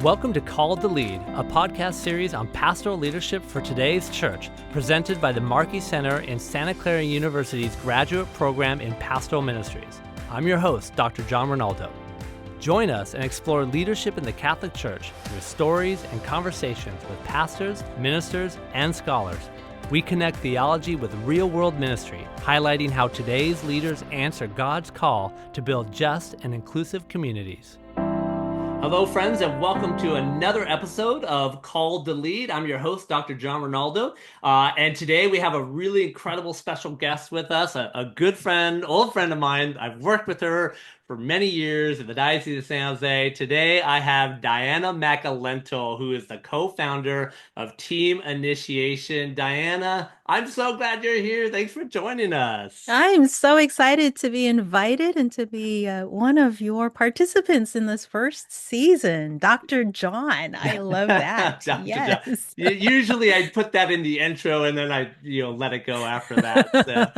Welcome to Called to Lead, a podcast series on pastoral leadership for today's church, presented by the Markey Center in Santa Clara University's graduate program in pastoral ministries. I'm your host, Dr. John Rinaldo. Join us and explore leadership in the Catholic Church through stories and conversations with pastors, ministers, and scholars. We connect theology with real-world ministry, highlighting how today's leaders answer God's call to build just and inclusive communities. Hello, friends, and welcome to another episode of Called to Lead. I'm your host, Dr. John Rinaldo, and today we have a really incredible special guest with us, a good friend, old friend of mine. I've worked with her for many years in the Diocese of San Jose. Today, I have Diana Macalintal, who is the co-founder of Team Initiation. Diana, I'm so glad you're here. Thanks for joining us. I'm so excited to be invited and to be one of your participants in this first season. Dr. John, I love that. Dr. John. Yes. Usually I put that in the intro and then I, let it go after that. So,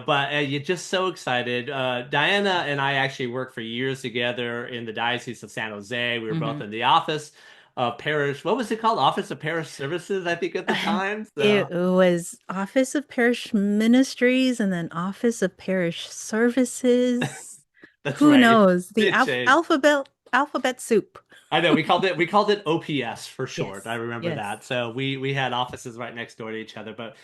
but you're just so excited. Diana and I actually worked for years together in the Diocese of San Jose. We were both in the office of Parish. What was it called? Office of Parish Services, I think, at the time. It So was Office of Parish Ministries and then Office of Parish Services. that's Who right. knows? The It changed. alphabet soup. I know we called it OPS for short. I Yes. remember Yes. that. So we had offices right next door to each other, but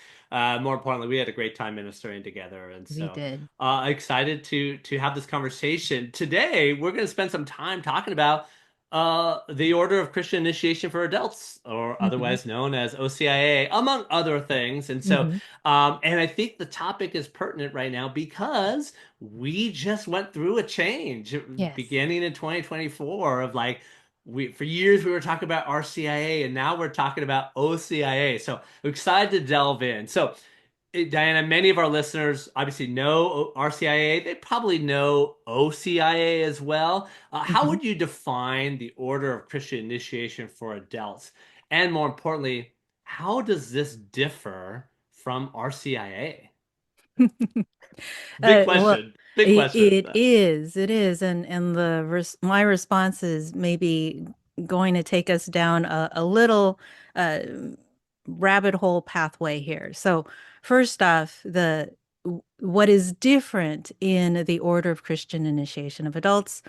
more importantly, we had a great time ministering together. And We so did. excited to have this conversation today. We're going to spend some time talking about the Order of Christian Initiation for Adults, or hmm otherwise known as OCIA, among other things. And so, hmm and I think the topic is pertinent right now because we just went through a change Yes. beginning in 2024 of like for years we were talking about RCIA and now we're talking about OCIA. So I'm excited to delve in. So Diana, many of our listeners obviously know RCIA. They probably know OCIA as well. How hmm would you define the Order of Christian Initiation for Adults? And more importantly, how does this differ from RCIA? Big Well, question. Big it, question. it is, it is, and my response is maybe going to take us down a little uh, rabbit hole pathway here. So, first off, the what is different in the Order of Christian Initiation of Adults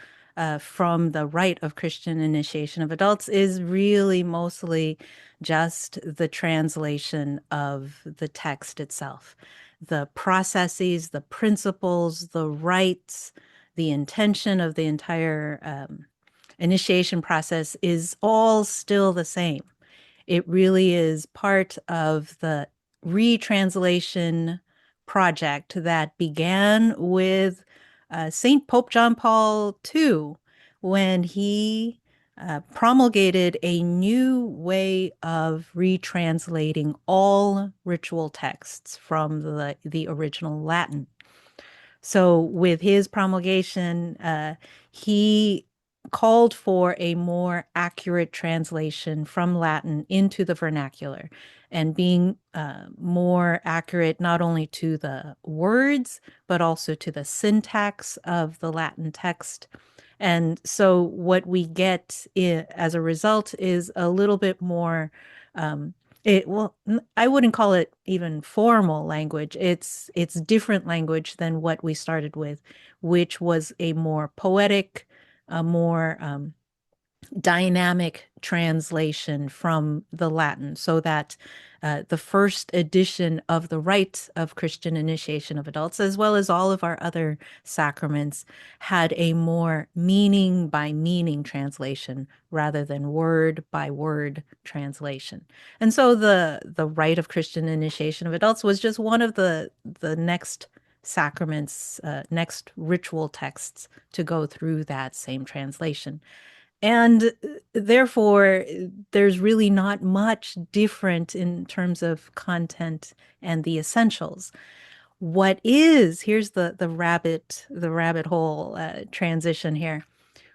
from the Rite of Christian Initiation of Adults is really mostly just the translation of the text itself, the processes, the principles, the rites, the intention of the entire initiation process is all still the same. It really is part of the retranslation project that began with St. Pope John Paul II when he promulgated a new way of retranslating all ritual texts from the original Latin. So, with his promulgation, he called for a more accurate translation from Latin into the vernacular and being more accurate not only to the words, but also to the syntax of the Latin text. And so, what we get as a result is a little bit more. I wouldn't call it even formal language. It's different language than what we started with, which was a more poetic, a more dynamic translation from the Latin, so that the first edition of the Rite of Christian Initiation of Adults, as well as all of our other sacraments, had a more meaning by meaning translation rather than word by word translation. And so the Rite of Christian Initiation of Adults was just one of the next sacraments, next ritual texts to go through that same translation. And therefore, there's really not much different in terms of content and the essentials. Here's the rabbit hole transition here.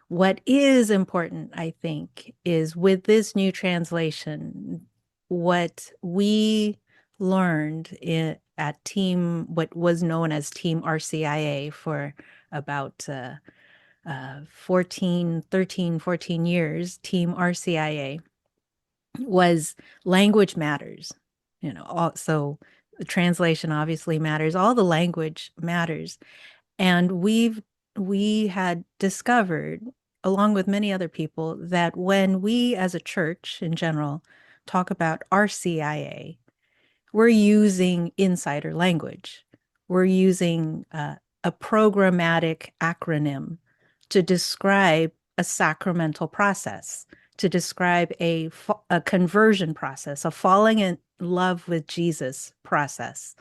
What is important, I think, is with this new translation, what we learned what was known as Team RCIA for about 14 years, Team RCIA, was language matters. So the translation obviously matters. All the language matters. And we had discovered, along with many other people, that when we as a church in general talk about RCIA, we're using insider language. We're using a programmatic acronym to describe a sacramental process, to describe a conversion process, a falling in love with Jesus process.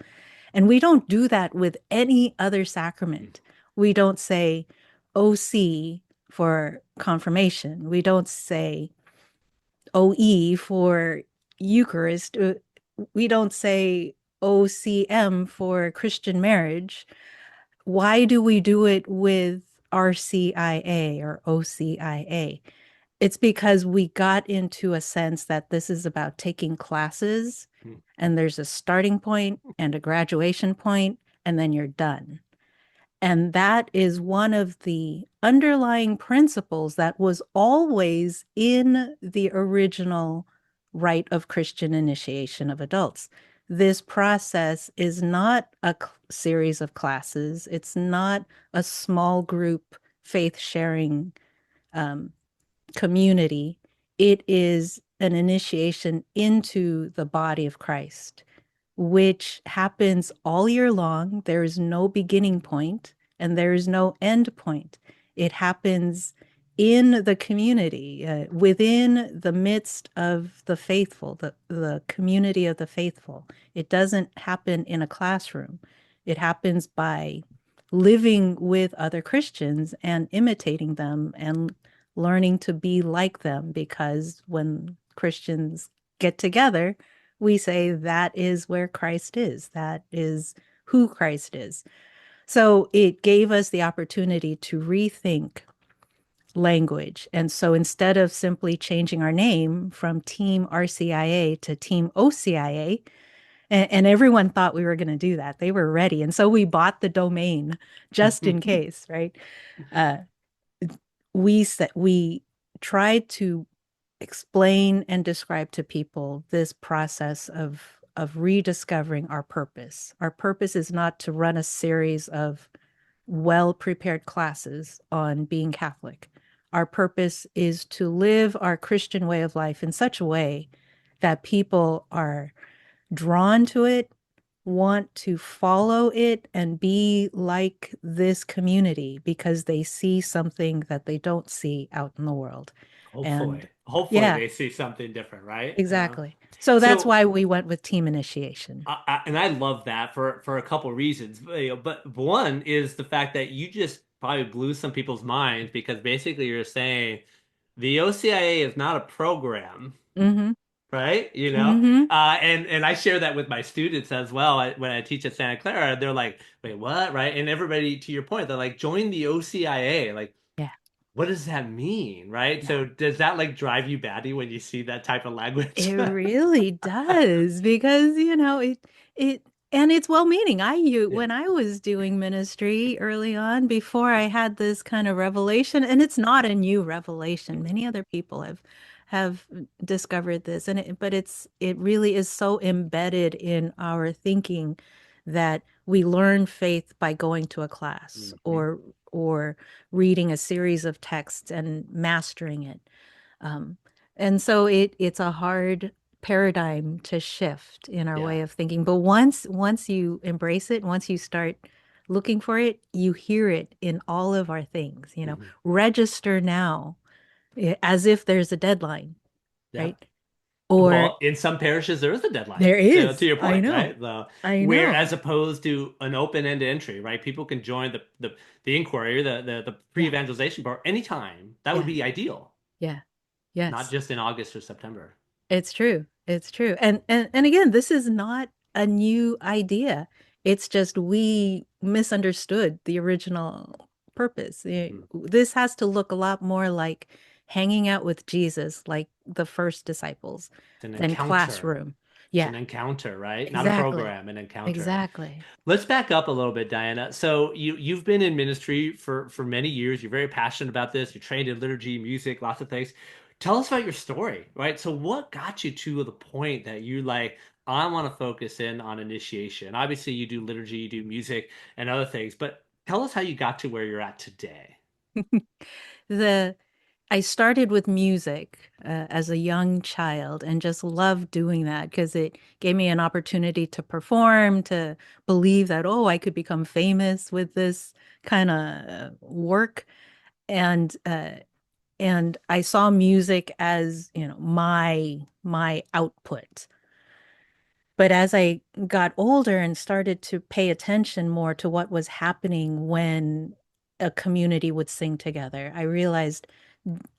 And we don't do that with any other sacrament. We don't say OC for confirmation. We don't say OE for Eucharist. We don't say OCM for Christian marriage. Why do we do it with RCIA or OCIA? It's because we got into a sense that this is about taking classes and there's a starting point and a graduation point, and then you're done. And that is one of the underlying principles that was always in the original rite of Christian initiation of adults. This process is not a series of classes. It's not a small group faith sharing community. It is an initiation into the body of Christ, which happens all year long. There is no beginning point and there is no end point. It happens in the community, within the midst of the faithful, the community of the faithful. It doesn't happen in a classroom. It happens by living with other Christians and imitating them and learning to be like them, because when Christians get together, we say that is where Christ is. That is who Christ is. So it gave us the opportunity to rethink language. And so instead of simply changing our name from Team RCIA to Team OCIA, and everyone thought we were going to do that, they were ready. And so we bought the domain just in case, right? We tried to explain and describe to people this process of rediscovering our purpose. Our purpose is not to run a series of well-prepared classes on being Catholic. Our purpose is to live our Christian way of life in such a way that people are drawn to it, want to follow it, and be like this community because they see something that they don't see out in the world. And Hopefully yeah, they see something different, right? exactly. So that's So why we went with team initiation. and I love that for a couple reasons. But one is the fact that you just probably blew some people's minds because basically you're saying the OCIA is not a program, Mm-hmm. right? Mm-hmm. And I share that with my students as well. When I teach at Santa Clara, they're like, "Wait, what?" Right? And everybody, to your point, they're like, "Join the OCIA." Like, Yeah. what does that mean, right? Yeah. So does that like drive you batty when you see that type of It language? really does, because it and it's well-meaning. Yeah. When I was doing ministry early on, before I had this kind of revelation, and it's not a new revelation. Many other people have discovered this, but it really is so embedded in our thinking that we learn faith by going to a class Mhm. or reading a series of texts and mastering it. Um, and so it's a hard paradigm to shift in our Yeah. way of thinking. But once you embrace it, once you start looking for it, you hear it in all of our things, Mhm. register now, as if there's a deadline, Yeah. right? Or Well, in some parishes there is a deadline. there So to is. your I point, know. right? I Where know. as opposed to an open-ended entry, right? People can join the inquiry, the Yeah. pre-evangelization part anytime. That would Yeah. be ideal, Yeah. not Yes. just in August or September. It's true. It's true. And again, this is not a new idea. It's just we misunderstood the original purpose. Mhm. This has to look a lot more like hanging out with Jesus, like the first disciples, It's an than encounter. classroom. It's Yeah, an encounter, right? Not a exactly. program, an encounter. Exactly. Let's back up a little bit, Diana. So you've been in ministry for many years. You're very passionate about this. You're trained in liturgy, music, lots of things. Tell us about your story, right? So what got you to the point that you like, I want to focus in on initiation? Obviously, you do liturgy, you do music and other things, but tell us how you got to where you're at today. The I started with music as a young child and just loved doing that because it gave me an opportunity to perform, to believe that, oh, I could become famous with this kind of work. And and I saw music as, my output. But as I got older and started to pay attention more to what was happening when a community would sing together, I realized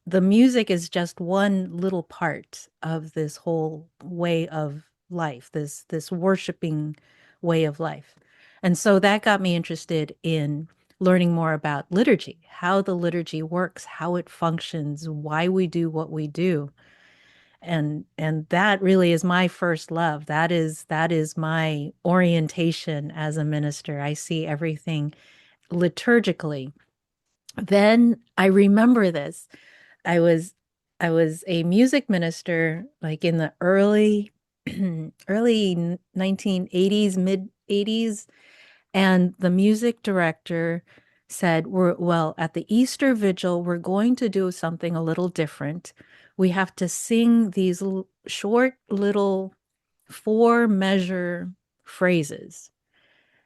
the music is just one little part of this whole way of life, this worshiping way of life. And so that got me interested in learning more about liturgy, how the liturgy works, how it functions, why we do what we do. And that really is my first love. That is my orientation as a minister. I see everything liturgically. Then I remember this. I was I was a music minister like in the early 1980s, mid 80s, and the music director said, well, at the Easter Vigil, we're going to do something a little different. We have to sing these short little four measure phrases.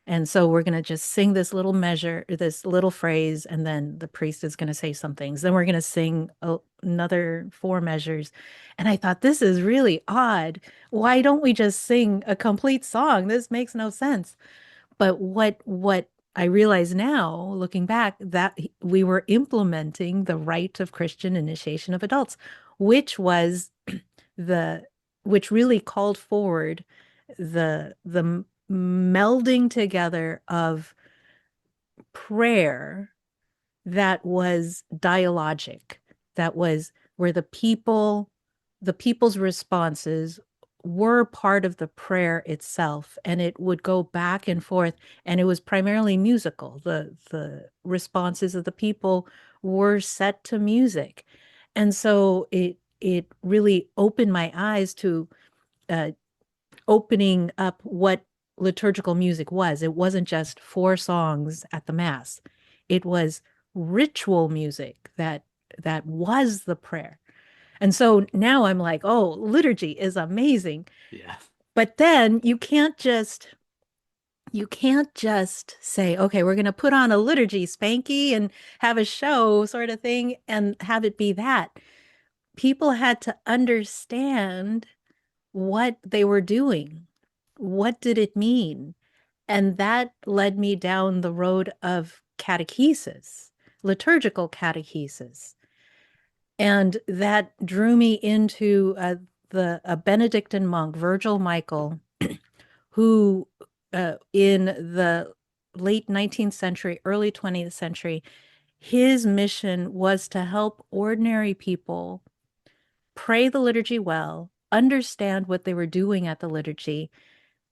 And so we're going to just sing this little measure, this little phrase, and then the priest is going to say some things. Then we're going to sing another four measures. And I thought, this is really odd. Why don't we just sing a complete song? This makes no sense. But what I realize now, looking back, that we were implementing the rite of Christian initiation of adults, which was the which really called forward the melding together of prayer that was dialogic, that was where the people's responses were part of the prayer itself, and it would go back and forth, and it was primarily musical. The responses of the people were set to music. And so it really opened my eyes to uh, opening up what liturgical music was. It wasn't just four songs at the Mass. It was ritual music that was the prayer. And so now I'm like, oh, liturgy is amazing. Yeah. But then you can't just say, okay, we're going to put on a liturgy spanky and have a show sort of thing and have it be that. People had to understand what they were doing. What did it mean? And that led me down the road of catechesis, liturgical catechesis. And that drew me into the a Benedictine monk, Virgil Michael, who in the late 19th century, early 20th century, his mission was to help ordinary people pray the liturgy well, understand what they were doing at the liturgy,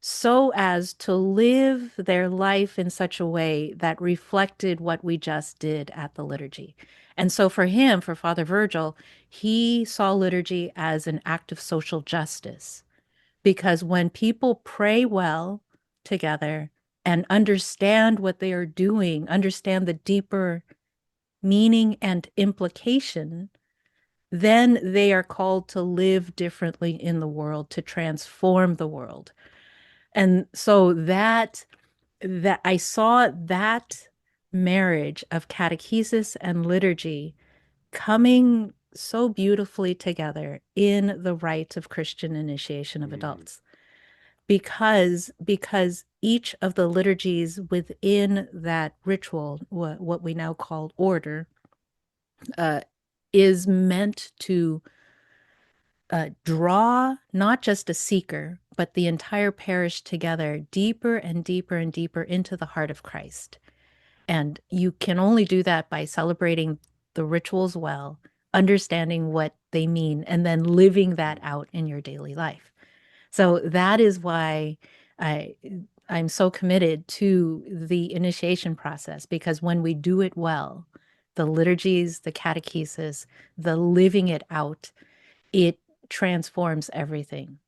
so as to live their life in such a way that reflected what we just did at the liturgy. And so for him, for Father Virgil, he saw liturgy as an act of social justice because when people pray well together and understand what they are doing, understand the deeper meaning and implication, then they are called to live differently in the world, to transform the world. And so that I saw that marriage of catechesis and liturgy coming so beautifully together in the rite of Christian initiation of Mm. adults because each of the liturgies within that ritual, what we now call order, uh, is meant to draw not just a seeker, but the entire parish together deeper and deeper and deeper into the heart of Christ. And you can only do that by celebrating the rituals well, understanding what they mean, and then living that out in your daily life. So that is why I I'm so committed to the initiation process, because when we do it well, the liturgies, the catechesis, the living it out, it transforms everything.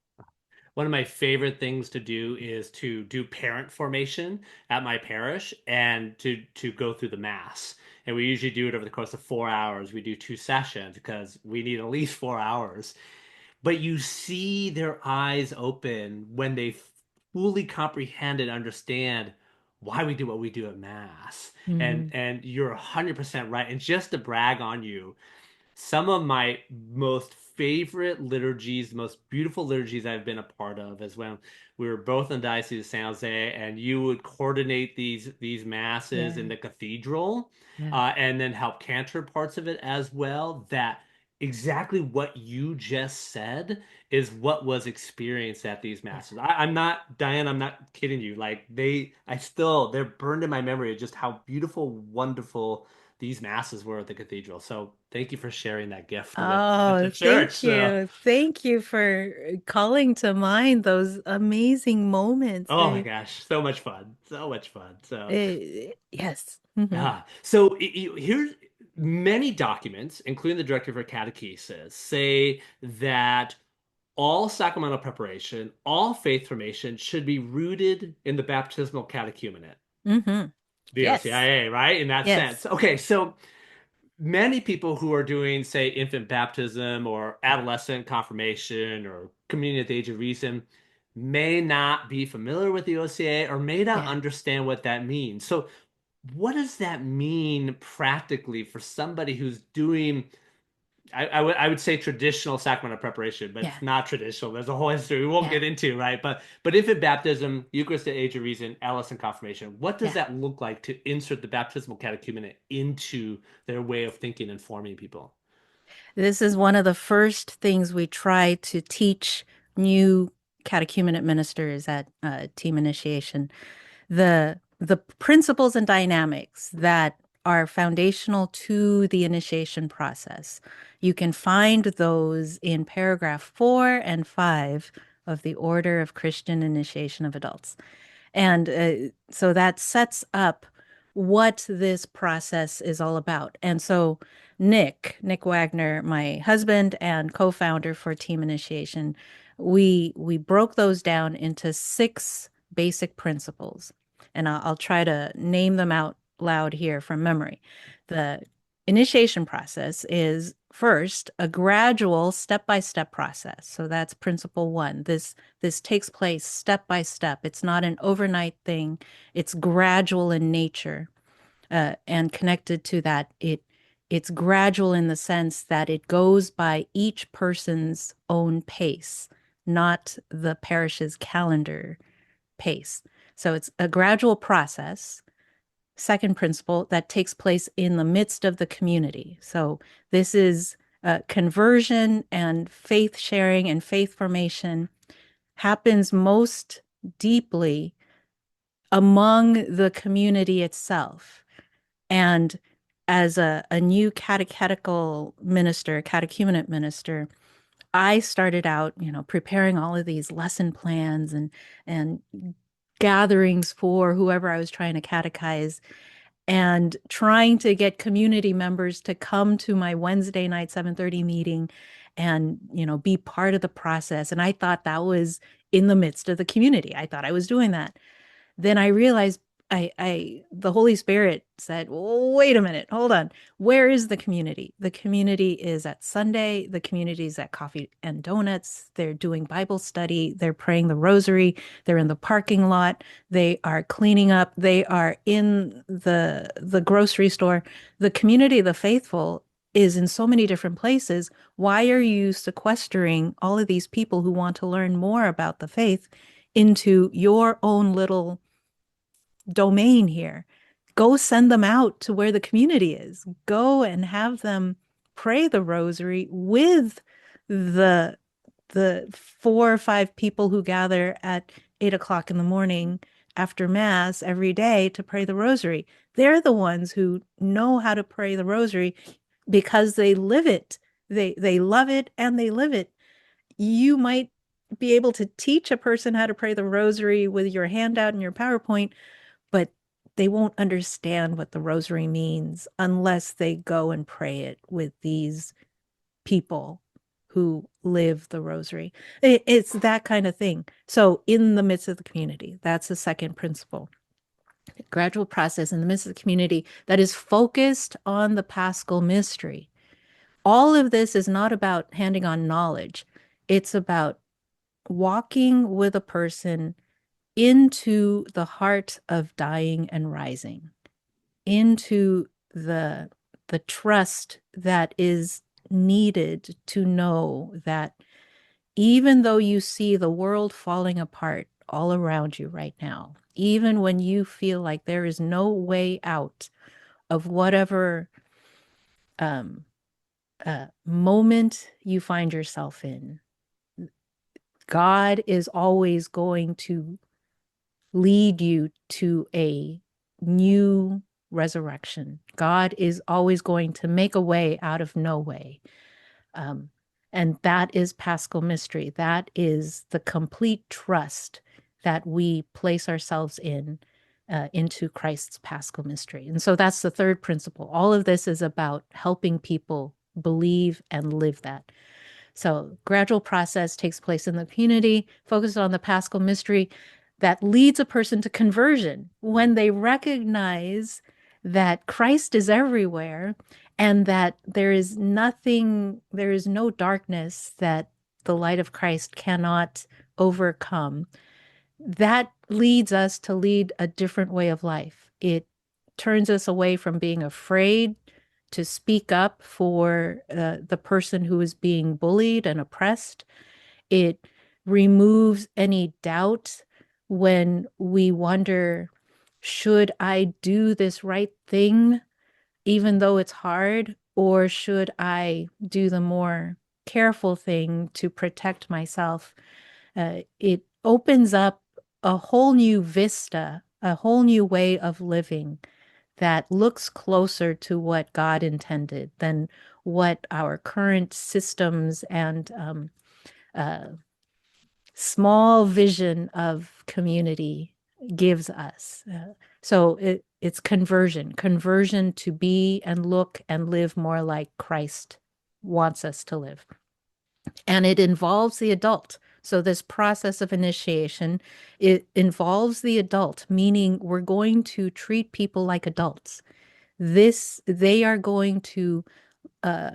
One of my favorite things to do is to do parent formation at my parish and to go through the mass. And we usually do it over the course of 4 hours. We do two sessions because we need at least 4 hours. But you see their eyes open when they fully comprehend and understand why we do what we do at mass. And Hmm. and you're 100% right. And just to brag on you, some of my most favorite liturgies, the most beautiful liturgies I've been a part of is when we were both in the Diocese of San Jose, and you would coordinate these masses Yeah, in the cathedral, yeah. and then help cantor parts of it as well. That exactly what you just said is what was experienced at these Yeah. masses. I'm not, Diane, I'm not kidding you. Like they're burned in my memory of just how beautiful, wonderful these masses were at the cathedral. So thank you for sharing that gift with the Oh, church. thank So, you. Thank you for calling to mind those amazing moments. oh my gosh, so much fun, so much fun. So, Yes. Hmm. here's many documents, including the Directive for Catechesis, say that all sacramental preparation, all faith formation should be rooted in the Baptismal Catechumenate, Hmm. the Yes. OCIA, right? In that sense. Yes. Okay, so many people who are doing, say, infant baptism or adolescent confirmation or communion at the age of reason may not be familiar with the OCA or may not Yeah. understand what that means. So, what does that mean practically for somebody who's doing I would say traditional sacramental preparation, but Yeah. it's not traditional. There's a whole history we won't Yeah. get into, right? But infant baptism, Eucharist at age of reason, adolescent confirmation, what does Yeah. that look like to insert the baptismal catechumenate into their way of thinking and forming people? This is one of the first things we try to teach new catechumenate ministers at team initiation. The principles and dynamics that are foundational to the initiation process. You can find those in paragraph 4 and 5 of the Order of Christian Initiation of Adults. And so that sets up what this process is all about. And so Nick Wagner, my husband and co-founder for Team Initiation, we broke those down into 6 basic principles. And I'll try to name them out loud here from memory. The initiation process is first a gradual step-by-step process. So that's principle 1. This takes place step by step. It's not an overnight thing. It's gradual in nature, and connected to that, it's gradual in the sense that it goes by each person's own pace, not the parish's calendar pace. So it's a gradual process. Second principle that takes place in the midst of the community. So this is conversion and faith sharing and faith formation happens most deeply among the community itself. And as a new catechetical minister, catechumenate minister, I started out, preparing all of these lesson plans and gatherings for whoever I was trying to catechize, and trying to get community members to come to my Wednesday night 7:30 meeting and, be part of the process. And I thought that was in the midst of the community. I thought I was doing that. Then I realized the Holy Spirit said, wait a minute, hold on. Where is the community? The community is at Sunday. The community is at Coffee and Donuts. They're doing Bible study. They're praying the rosary. They're in the parking lot. They are cleaning up. They are in the grocery store. The community of the faithful is in so many different places. Why are you sequestering all of these people who want to learn more about the faith into your own little domain here? Go send them out to where the community is. Go and have them pray the rosary with the the 4 or 5 people who gather at 8 o'clock in the morning after mass every day to pray the rosary. They're the ones who know how to pray the rosary because they live it. They love it and they live it. You might be able to teach a person how to pray the rosary with your handout and your PowerPoint, but they won't understand what the rosary means unless they go and pray it with these people who live the rosary. It's that kind of thing. So in the midst of the community, that's the second principle. Gradual process in the midst of the community that is focused on the Paschal mystery. All of this is not about handing on knowledge. It's about walking with a person into the heart of dying and rising, into the trust that is needed to know that even though you see the world falling apart all around you right now, even when you feel like there is no way out of whatever um, moment you find yourself in, God is always going to lead you to a new resurrection. God is always going to make a way out of no way. Um, and that is Paschal mystery. That is the complete trust that we place ourselves in into Christ's Paschal mystery. And so that's the third principle. All of this is about helping people believe and live that. So gradual process takes place in the community, focused on the Paschal mystery that leads a person to conversion when they recognize that Christ is everywhere and that there is nothing, there is no darkness that the light of Christ cannot overcome. That leads us to lead a different way of life. It turns us away from being afraid to speak up for the person who is being bullied and oppressed. It removes any doubt when we wonder, should I do this right thing, even though it's hard, or should I do the more careful thing to protect myself? It opens up a whole new vista, a whole new way of living that looks closer to what God intended than what our current systems and uh, small vision of community gives us. It's conversion to be and look and live more like Christ wants us to live. And it involves the adult. So this process of initiation, it involves the adult, meaning we're going to treat people like adults. They are going to uh,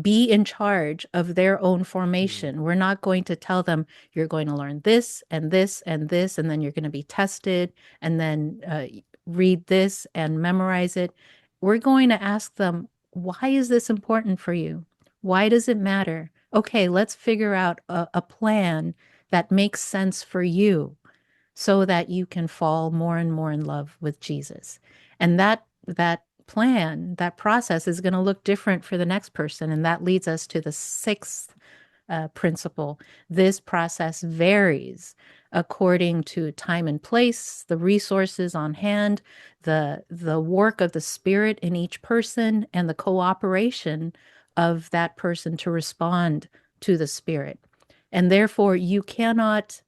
be in charge of their own formation. We're not going to tell them, you're going to learn this and this and this, and then you're going to be tested, and then read this and memorize it. We're going to ask them, why is this important for you? Why does it matter? Okay, let's figure out a plan that makes sense for you so that you can fall more and more in love with Jesus. And that plan, that process is going to look different for the next person. And that leads us to the sixth principle. This process varies according to time and place, the resources on hand, the work of the Spirit in each person, and the cooperation of that person to respond to the Spirit. And therefore, you cannot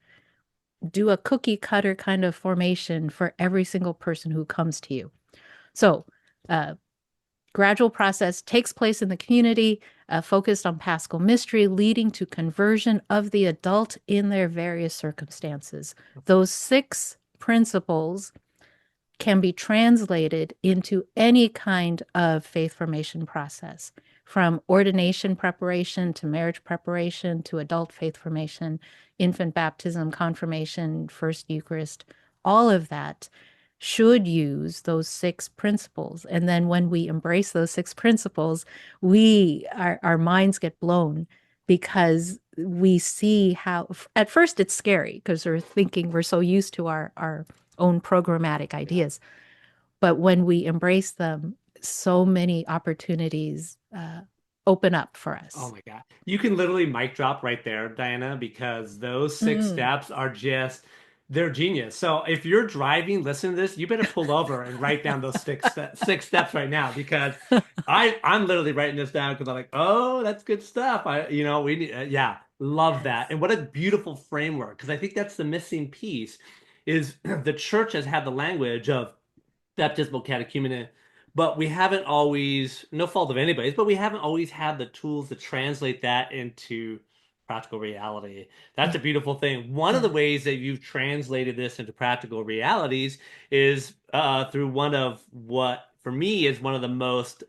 do a cookie cutter kind of formation for every single person who comes to you. So, gradual process takes place in the community, focused on Paschal mystery, leading to conversion of the adult in their various circumstances. Those six principles can be translated into any kind of faith formation process, from ordination preparation to marriage preparation to adult faith formation, infant baptism, confirmation, first Eucharist. All of that should use those six principles. And then when we embrace those six principles, our minds get blown because we see how, at first it's scary because we're so used to our own programmatic ideas. But when we embrace them, so many opportunities open up for us. Oh my God. You can literally mic drop right there, Diana, because those six steps are just They're genius. So if you're driving, listen to this, you better pull over and write down those six steps right now because I'm literally writing this down because I'm like, oh, that's good stuff. We need, yeah, love that. Yes. And what a beautiful framework because I think that's the missing piece is the church has had the language of baptismal catechumenate, but we haven't always, no fault of anybody's, but we haven't always had the tools to translate that into practical reality. That's a Yeah. beautiful thing. One of the Yeah. ways that you've translated this into practical realities is through one of what, for me, is one of the most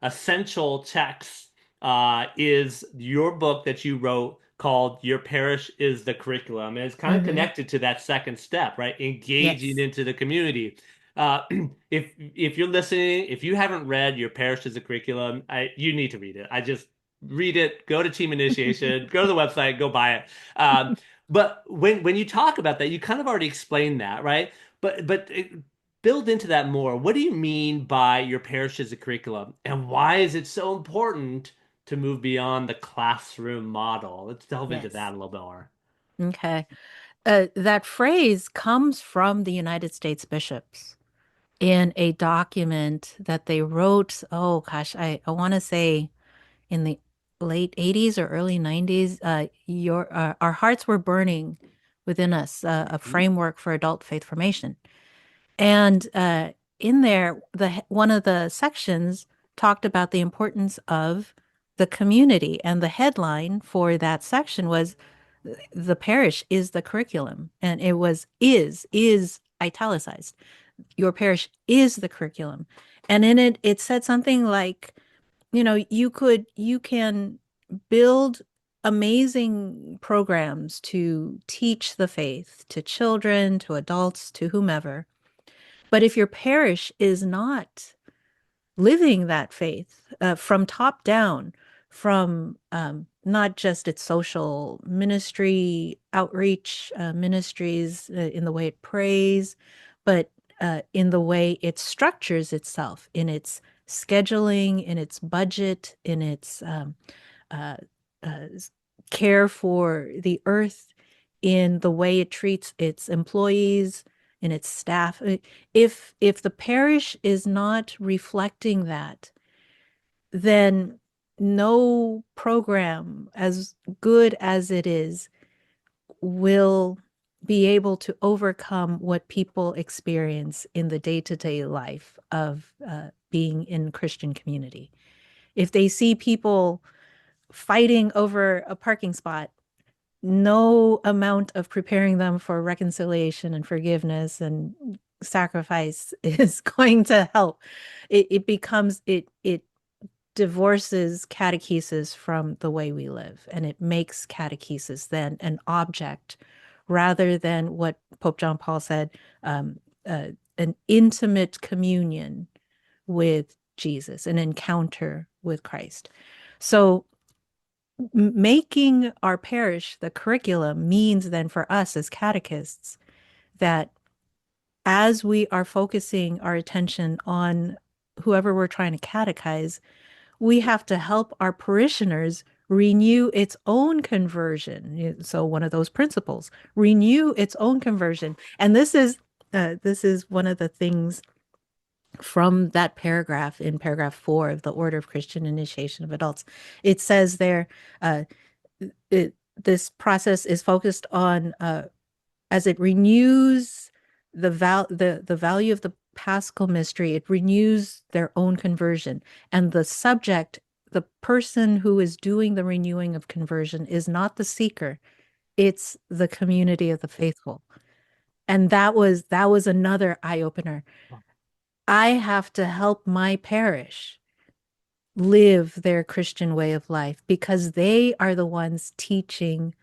essential texts is your book that you wrote called Your Parish is the Curriculum. And it's kind of Hmm. connected to that second step, right? Engaging Yes. into the community. Uh, if you're listening, if you haven't read Your Parish is a Curriculum, you need to read it. I just read it. Go to Team Initiation. Go to the website. Go buy it. But when you talk about that, you kind of already explained that, right? But build into that more. What do you mean by Your Parish is a Curriculum, and why is it so important to move beyond the classroom model? Let's delve into that Yes. a little bit more. Okay. That phrase comes from the United States bishops in a document that they wrote. Oh gosh, I want to say in the late 80s or early 90s. Our hearts were burning within us, a Mhm. framework for adult faith formation. And in there, one of the sections talked about the importance of the community, and the headline for that section was "The parish is the curriculum," and it was is italicized. Your parish is the curriculum, and in it, it said something like, you can build amazing programs to teach the faith to children, to adults, to whomever. But if your parish is not living that faith from top down, from not just its social ministry, outreach ministries in the way it prays, but in the way it structures itself, in its scheduling, in its budget, in its uh, uh, care for the earth, in the way it treats its employees, in its staff. If the parish is not reflecting that, then no program, as good as it is, will be able to overcome what people experience in the day-to-day life of being in Christian community. If they see people fighting over a parking spot, no amount of preparing them for reconciliation and forgiveness and sacrifice is going to help. It divorces catechesis from the way we live, and it makes catechesis then an object rather than what Pope John Paul said, um, an intimate communion with Jesus, an encounter with Christ. So making our parish the curriculum means then for us as catechists that as we are focusing our attention on whoever we're trying to catechize, we have to help our parishioners renew its own conversion. So one of those principles, renew its own conversion. And this is one of the things from that paragraph in paragraph 4 of the Order of Christian Initiation of Adults. It says there, uh, this process is focused on as it renews the value of the Paschal mystery, it renews their own conversion. And the subject, the person who is doing the renewing of conversion, is not the seeker, it's the community of the faithful. And that was another eye opener. I have to help my parish live their Christian way of life because they are the ones teaching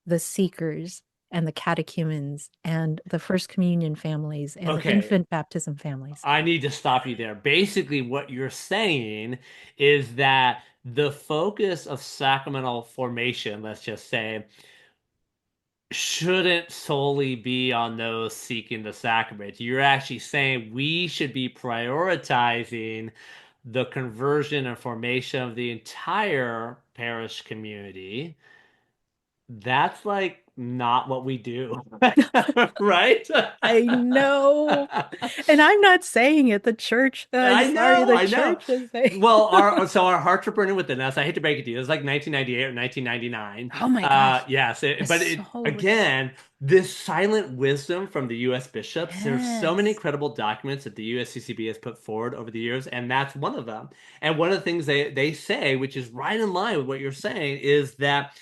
the seekers and the catechumens and the First Communion families and the Okay, infant baptism families. I need to stop you there. Basically, what you're saying is that the focus of sacramental formation, let's just say, shouldn't solely be on those seeking the sacrament. You're actually saying we should be prioritizing the conversion and formation of the entire parish community. That's like not what we do. Right? I know. And I'm not saying it. The church, I'm sorry, the I know. church is saying. Well, our hearts are burning within us. I hate to break it to you. It's like 1998 or 1999. Oh my gosh. Yes, That's but it so again, this silent wisdom from the U.S. bishops. There's so many yes. incredible documents that the USCCB has put forward over the years, and that's one of them. And one of the things they say, which is right in line with what you're saying, is that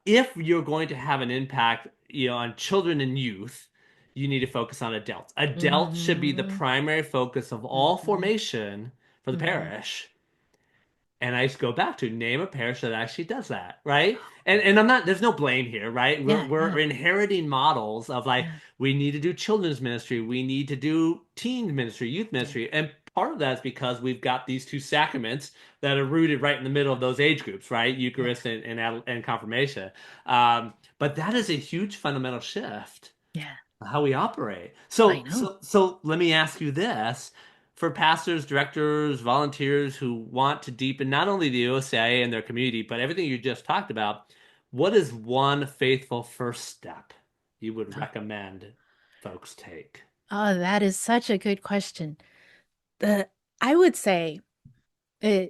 if you're going to have an impact, on children and youth, you need to focus on adults. Adults should be the Mm-hmm. primary focus of all Mm-hmm. formation for the Mm-hmm. parish. And I just go back to name a parish that actually does that, right? And I'm not, there's no blame here, right? We're Yeah, we're yeah, inheriting models of like yeah, we need to do children's ministry, we need to do teen ministry, youth yeah, ministry, and part of that is because we've got these two sacraments that are rooted right in the middle of those age groups, right? yeah, Eucharist and confirmation. But that is a huge fundamental shift yeah. how we operate. I So, know. so, so let me ask you this. For pastors, directors, volunteers who want to deepen not only the OCIA and their community, but everything you just talked about, what is one faithful first step you would recommend folks take? Oh, that is such a good question. The I would say uh,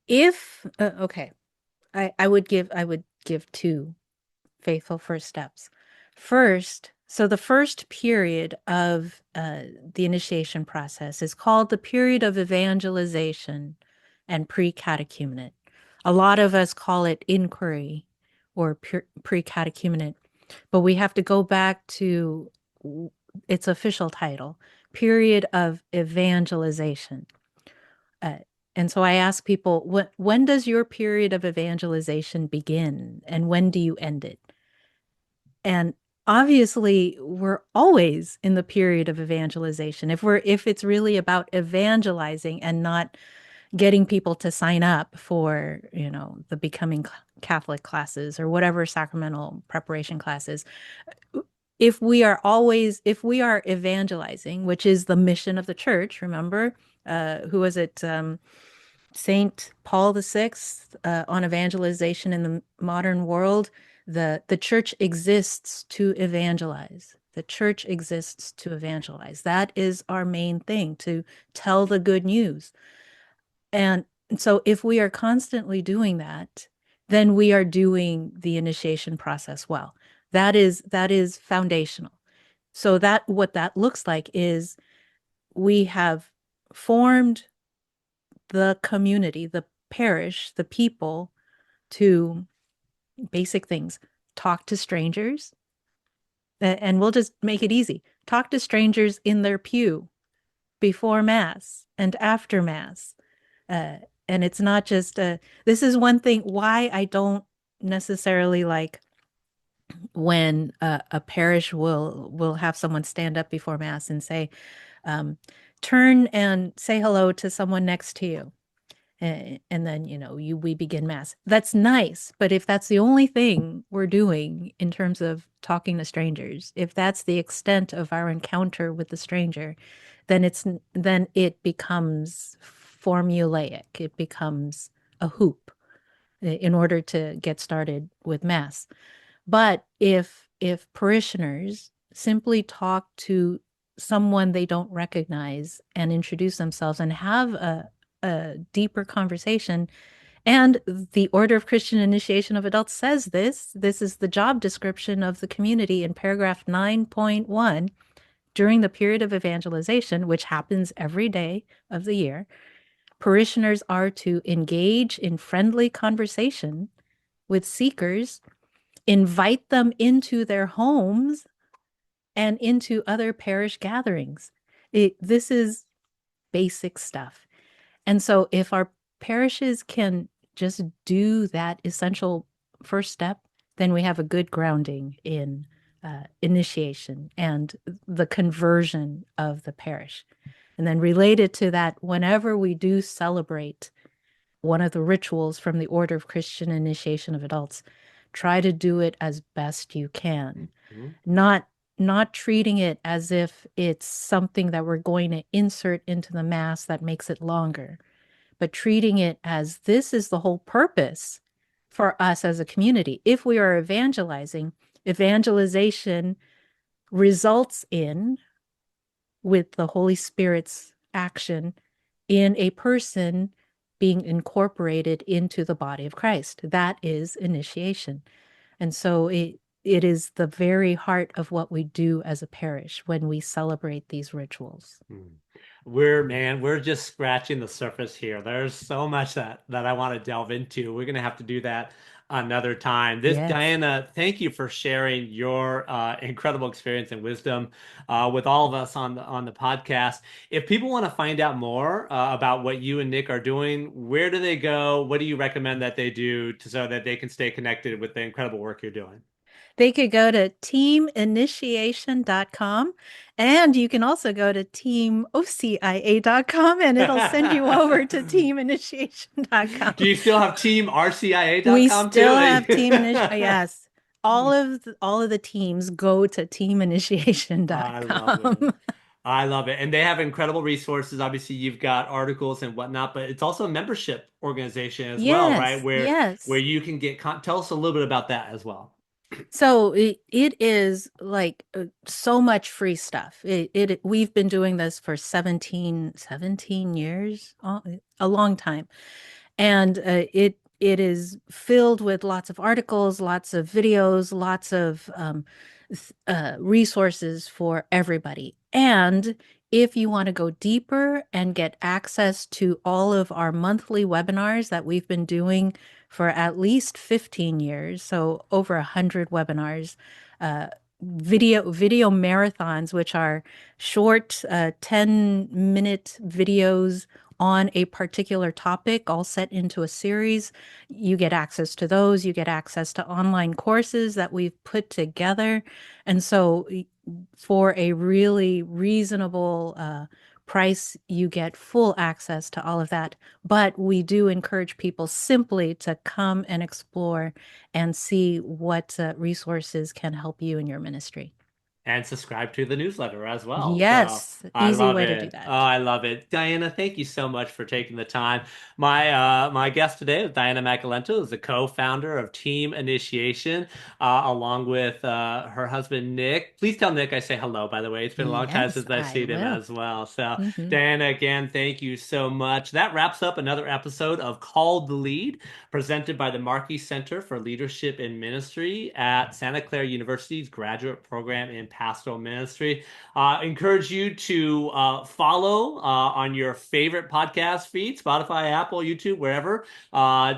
if okay, I would give two faithful first steps. First, so the first period of the initiation process is called the period of evangelization and pre-catechumenate. A lot of us call it inquiry or pre-catechumenate, but we have to go back to its official title, period of evangelization. Uh, and so I ask people, when does your period of evangelization begin and when do you end it? And obviously, we're always in the period of evangelization. If it's really about evangelizing and not getting people to sign up for, the becoming Catholic classes or whatever sacramental preparation classes, if we are evangelizing, which is the mission of the church, remember, who was it? Saint Paul VI on evangelization in the modern world. The church exists to evangelize. The church exists to evangelize. That is our main thing, to tell the good news. And so if we are constantly doing that, then we are doing the initiation process well. That is foundational. So that what that looks like is we have formed the community, the parish, the people to basic things. Talk to strangers, and we'll just make it easy. Talk to strangers in their pew before Mass and after Mass. Uh, and it's not just, this is one thing why I don't necessarily like when a parish will have someone stand up before Mass and say, um, turn and say hello to someone next to you. And then we begin Mass. That's nice, but if that's the only thing we're doing in terms of talking to strangers, if that's the extent of our encounter with the stranger, then it becomes formulaic. It becomes a hoop in order to get started with Mass. But if parishioners simply talk to someone they don't recognize and introduce themselves and have a deeper conversation, and the Order of Christian Initiation of Adults says this is the job description of the community in paragraph 9.1. During the period of evangelization, which happens every day of the year, parishioners are to engage in friendly conversation with seekers, invite them into their homes and into other parish gatherings. This is basic stuff. And so if our parishes can just do that essential first step, then we have a good grounding in initiation and the conversion of the parish. And then related to that, whenever we do celebrate one of the rituals from the Order of Christian Initiation of Adults, try to do it as best you can. Mhm. Not treating it as if it's something that we're going to insert into the Mass that makes it longer, but treating it as this is the whole purpose for us as a community. If we are evangelizing, evangelization results in, with the Holy Spirit's action, in a person being incorporated into the body of Christ. That is initiation. And so it is the very heart of what we do as a parish when we celebrate these rituals. We're just scratching the surface here. There's so much that I want to delve into. We're gonna have to do that another time. Yes. Diana, thank you for sharing your incredible experience and wisdom with all of us on the podcast. If people want to find out more about what you and Nick are doing, where do they go? What do you recommend that they do so that they can stay connected with the incredible work you're doing? They could go to teaminitiation.com, and you can also go to teamocia.com, and it'll send you over to teaminitiation.com. Do you still have team We RCIA.com too? still have team initiation. Yes. All of the teams go to I love it. teaminitiation.com. I love it. And they have incredible resources. Obviously, you've got articles and whatnot, but it's also a membership organization as well, right? Yes, Where yes. you can tell us a little bit about that as well. So it is like so much free stuff. We've been doing this for 17 years, a long time. And it is filled with lots of articles, lots of videos, lots of resources for everybody. And if you want to go deeper and get access to all of our monthly webinars that we've been doing for at least 15 years, so over 100 webinars, video marathons, which are short 10-minute videos on a particular topic, all set into a series. You get access to those. You get access to online courses that we've put together. And so for a really reasonable price, you get full access to all of that. But we do encourage people simply to come and explore and see what resources can help you in your ministry. And subscribe to the newsletter as well. So Yes, I easy love way to do it. Oh, that. I love it. Diana, thank you so much for taking the time. My guest today is Diana Macalintal, is the co-founder of Team Initiation, along with her husband Nick. Please tell Nick I say hello, by the way. It's been a long time Yes, since I've I seen him will. as well. So Mhm. Diana, again, thank you so much. That wraps up another episode of Called the Lead, presented by the Markey Center for Leadership in Ministry at Santa Clara University's graduate program in pastoral ministry. Encourage you to follow on your favorite podcast feed, Spotify, Apple, YouTube, wherever.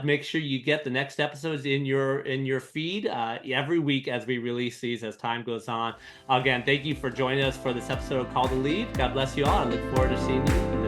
Make sure you get the next episodes in your feed every week as we release these as time goes on. Again, thank you for joining us for this episode of Call the Lead. God bless you all. I look forward to seeing you in the